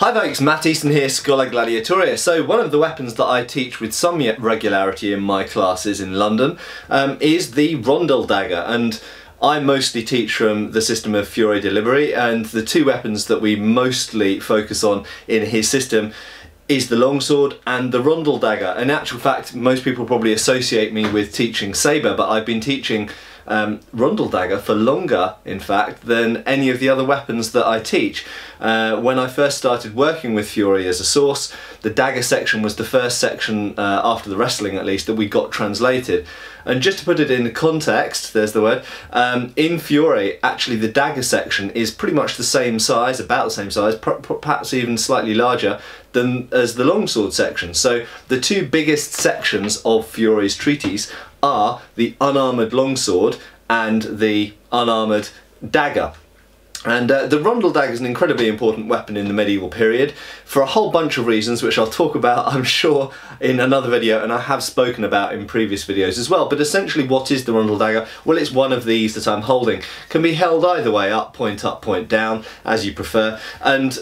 Hi folks, Matt Easton here, Schola Gladiatoria. So one of the weapons that I teach with some regularity in my classes in London is the rondel dagger, and I mostly teach from the system of Fiore di Liberi, and the two weapons that we mostly focus on in his system is the longsword and the rondel dagger. In actual fact, most people probably associate me with teaching sabre, but I've been teaching rondel dagger for longer, in fact, than any of the other weapons that I teach. When I first started working with Fiore as a source, the dagger section was the first section, after the wrestling at least, that we got translated. And just to put it in context, there's the word, in Fiore, actually the dagger section is pretty much the same size, about the same size, perhaps even slightly larger than as the longsword section. So the two biggest sections of Fiore's treatise are the unarmoured longsword and the unarmoured dagger. And the rondel dagger is an incredibly important weapon in the medieval period for a whole bunch of reasons, which I'll talk about, I'm sure, in another video, and I have spoken about in previous videos as well. But essentially, what is the rondel dagger? Well, it's one of these that I'm holding. Can be held either way, up, point down, as you prefer. And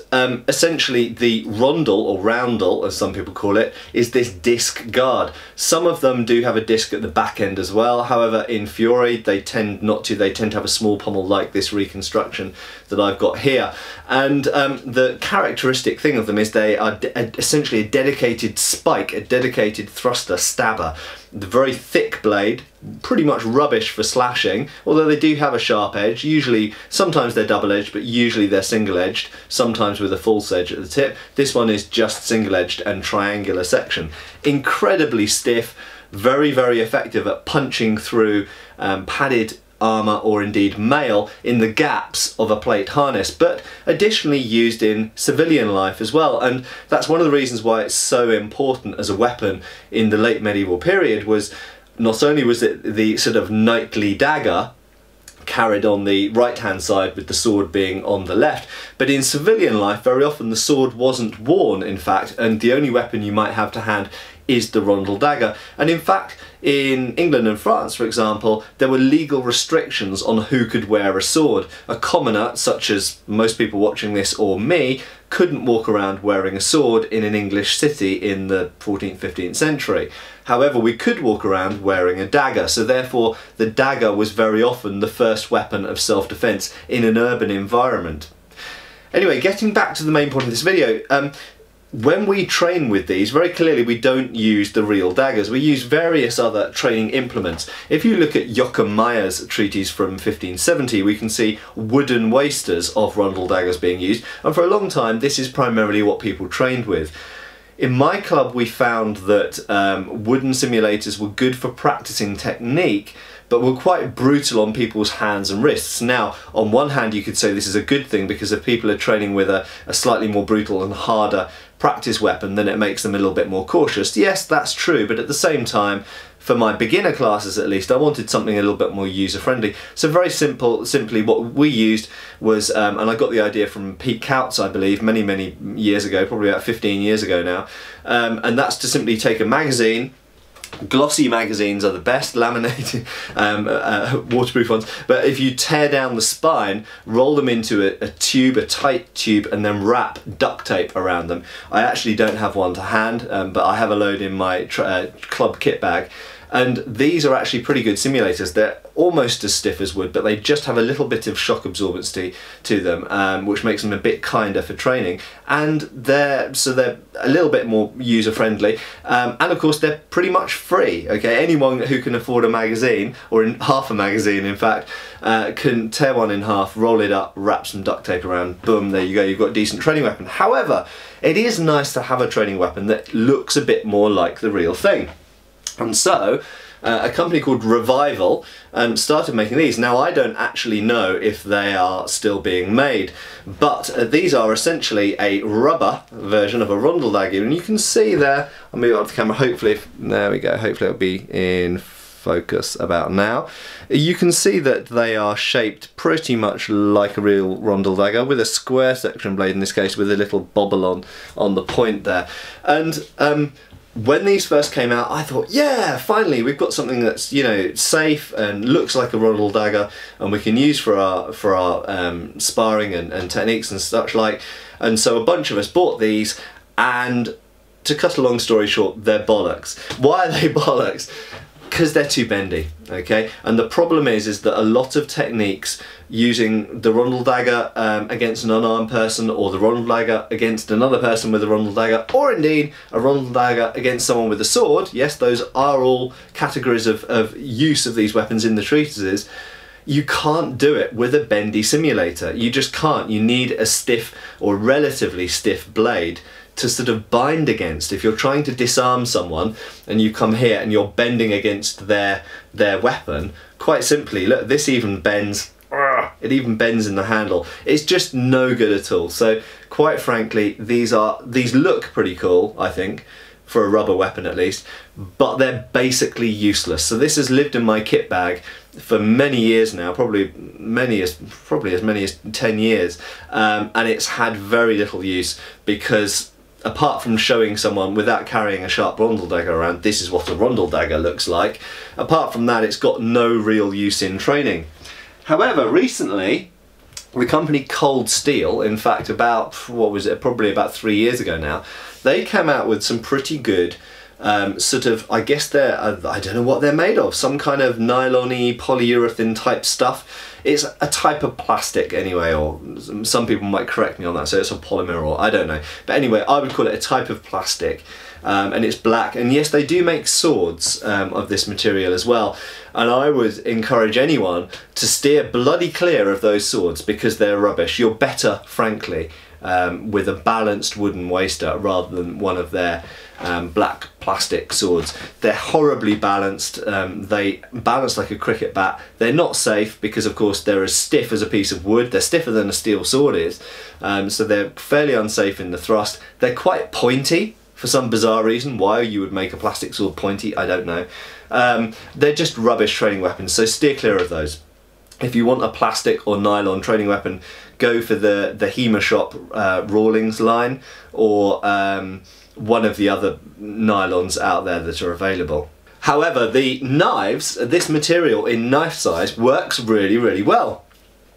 essentially, the rondel, or roundel, as some people call it, is this disc guard. Some of them do have a disc at the back end as well. However, in Fiore, they tend not to. They tend to have a small pommel like this reconstruction that I've got here. And the characteristic thing of them is they are essentially a dedicated spike, a dedicated thruster stabber. The very thick blade, pretty much rubbish for slashing, although they do have a sharp edge. Usually, sometimes they're double-edged, but usually they're single-edged, sometimes with a false edge at the tip. This one is just single-edged and triangular section. Incredibly stiff, very, very effective at punching through padded armour or indeed mail in the gaps of a plate harness, but additionally used in civilian life as well. And that's one of the reasons why it's so important as a weapon in the late medieval period. Was not only was it the sort of knightly dagger carried on the right hand side with the sword being on the left, but in civilian life very often the sword wasn't worn, in fact, and the only weapon you might have to hand is the rondel dagger. And in fact, in England and France, for example, there were legal restrictions on who could wear a sword. A commoner, such as most people watching this or me, couldn't walk around wearing a sword in an English city in the 14th, 15th century. However, we could walk around wearing a dagger, so therefore the dagger was very often the first weapon of self-defense in an urban environment. Anyway, getting back to the main point of this video, when we train with these, very clearly we don't use the real daggers. We use various other training implements. If you look at Joachim Meyer's treatise from 1570, we can see wooden wasters of rondel daggers being used, and for a long time this is primarily what people trained with. In my club we found that wooden simulators were good for practicing technique, but were quite brutal on people's hands and wrists. Now, on one hand you could say this is a good thing, because if people are training with a slightly more brutal and harder practice weapon, then it makes them a little bit more cautious. Yes, that's true, but at the same time, for my beginner classes at least, I wanted something a little bit more user-friendly. So very simply what we used was, and I got the idea from Pete Kautz, I believe, many years ago, probably about 15 years ago now, and that's to simply take a magazine. Glossy magazines are the best, laminated, waterproof ones, but if you tear down the spine, roll them into a tube, a tight tube, and then wrap duct tape around them. I actually don't have one to hand, but I have a load in my club kit bag. And these are actually pretty good simulators. They're almost as stiff as wood, but they just have a little bit of shock absorbency to them, which makes them a bit kinder for training. And they're a little bit more user-friendly, and of course they're pretty much free. Okay, anyone who can afford a magazine, or in half a magazine in fact, can tear one in half, roll it up, wrap some duct tape around, boom, there you go, you've got a decent training weapon. However, it is nice to have a training weapon that looks a bit more like the real thing. And so, a company called Revival started making these. Now, I don't actually know if they are still being made, but these are essentially a rubber version of a rondel dagger. And you can see there, I'll move up the camera, hopefully, there we go, hopefully it'll be in focus about now. You can see that they are shaped pretty much like a real rondel dagger, with a square section blade in this case, with a little bobble on the point there. And when these first came out, I thought, yeah, finally we've got something that's, you know, safe and looks like a Rondel dagger, and we can use for our sparring and techniques and such like. And so a bunch of us bought these, and to cut a long story short, they're bollocks. Why are they bollocks? Because they're too bendy, okay? And the problem is that a lot of techniques using the Rondel dagger against an unarmed person, or the Rondel dagger against another person with a Rondel dagger, or indeed a Rondel dagger against someone with a sword, yes, those are all categories of use of these weapons in the treatises, you can't do it with a bendy simulator. You just can't. You need a stiff or relatively stiff blade to sort of bind against. If you're trying to disarm someone and you come here and you're bending against their weapon, quite simply, look, this even bends. It even bends in the handle. It's just no good at all. So quite frankly, these look pretty cool, I think, for a rubber weapon at least, but they're basically useless. So this has lived in my kit bag for many years now, probably as many as 10 years, and it's had very little use, because apart from showing someone without carrying a sharp Rondel dagger around, this is what a Rondel dagger looks like, apart from that it's got no real use in training. However, recently the company Cold Steel, in fact about, what was it, probably about 3 years ago now, they came out with some pretty good sort of, I guess they're, I don't know what they're made of, some kind of nylon-y polyurethane type stuff. It's a type of plastic anyway, or some people might correct me on that, so it's a polymer, or I don't know. But anyway, I would call it a type of plastic, and it's black. And yes, they do make swords of this material as well. And I would encourage anyone to steer bloody clear of those swords, because they're rubbish. You're better, frankly, with a balanced wooden waster rather than one of their black plastic swords. They're horribly balanced. They balance like a cricket bat. They're not safe because, of course, they're as stiff as a piece of wood. They're stiffer than a steel sword is, so they're fairly unsafe in the thrust. They're quite pointy for some bizarre reason. Why you would make a plastic sword pointy, I don't know. They're just rubbish training weapons, so steer clear of those. If you want a plastic or nylon training weapon, go for the HEMA Rawlings line, or one of the other nylons out there that are available. However, the knives, this material in knife size, works really, really well.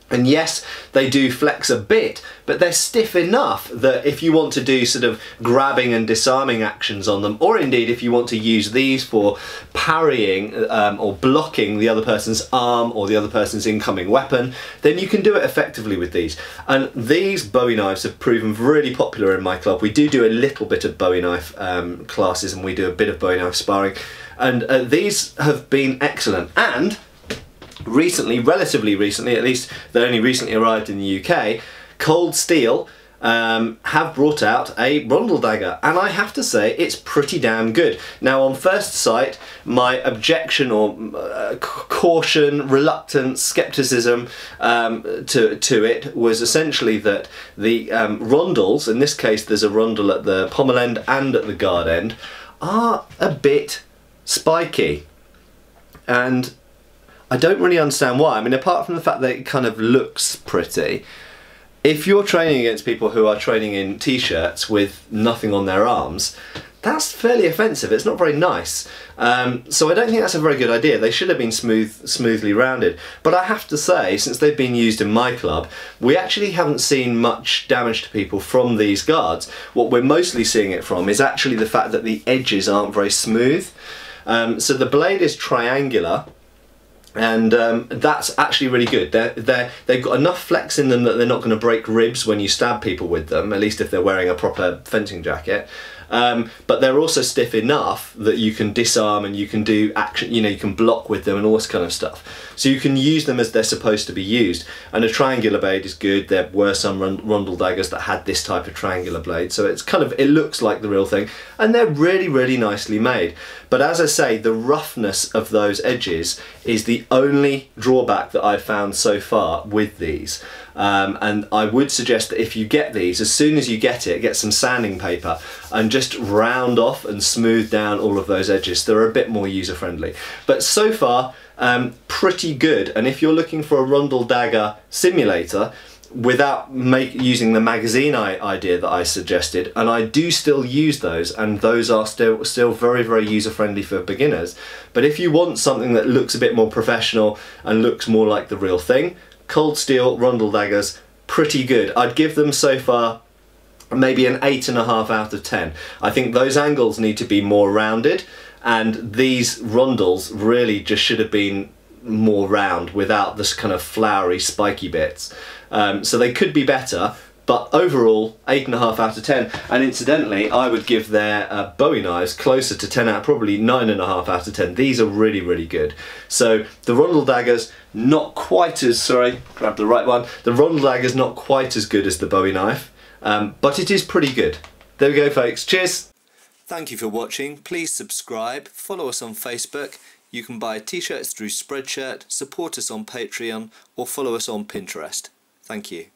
And yes, they do flex a bit, but they're stiff enough that if you want to do sort of grabbing and disarming actions on them, or indeed if you want to use these for parrying or blocking the other person's arm or the other person's incoming weapon, then you can do it effectively with these. And these Bowie knives have proven really popular in my club. We do a little bit of Bowie knife classes, and we do a bit of Bowie knife sparring, and these have been excellent. And recently, relatively recently, at least they only recently arrived in the UK, Cold Steel have brought out a Rondel dagger, and I have to say it's pretty damn good. Now, on first sight, my objection or caution, reluctance, skepticism to it was essentially that the rondels, in this case there's a rondel at the pommel end and at the guard end, are a bit spiky, and I don't really understand why. I mean, apart from the fact that it kind of looks pretty, if you're training against people who are training in t-shirts with nothing on their arms, that's fairly offensive. It's not very nice. So I don't think that's a very good idea. They should have been smoothly rounded. But I have to say, since they've been used in my club, we actually haven't seen much damage to people from these guards. What we're mostly seeing it from is actually the fact that the edges aren't very smooth. So the blade is triangular, and that's actually really good. They've got enough flex in them that they're not going to break ribs when you stab people with them, at least if they're wearing a proper fencing jacket. But they're also stiff enough that you can disarm and you can do action, you know, you can block with them and all this kind of stuff. So you can use them as they're supposed to be used. And a triangular blade is good. There were some Rondel daggers that had this type of triangular blade, so it's kind of, it looks like the real thing, and they're really, really nicely made. But as I say, the roughness of those edges is the only drawback that I've found so far with these. And I would suggest that if you get these, as soon as you get it, get some sanding paper and just round off and smooth down all of those edges. They're a bit more user friendly. But so far, pretty good. And if you're looking for a Rondel dagger simulator, without using the magazine idea that I suggested, and I do still use those, and those are still very, very user-friendly for beginners. But if you want something that looks a bit more professional and looks more like the real thing, Cold Steel Rondel daggers, pretty good. I'd give them so far maybe an 8.5 out of 10. I think those angles need to be more rounded, and these rondels really just should have been more round without this kind of flowery spiky bits. So they could be better, but overall 8.5 out of 10. And incidentally, I would give their Bowie knives closer to 10 out, probably 9.5 out of 10. These are really, really good. So the rondel daggers, not quite as, sorry, grab the right one. The rondel dagger's not quite as good as the Bowie knife, but it is pretty good. There we go, folks. Cheers. Thank you for watching. Please subscribe, follow us on Facebook. You can buy t-shirts through Spreadshirt, support us on Patreon, or follow us on Pinterest. Thank you.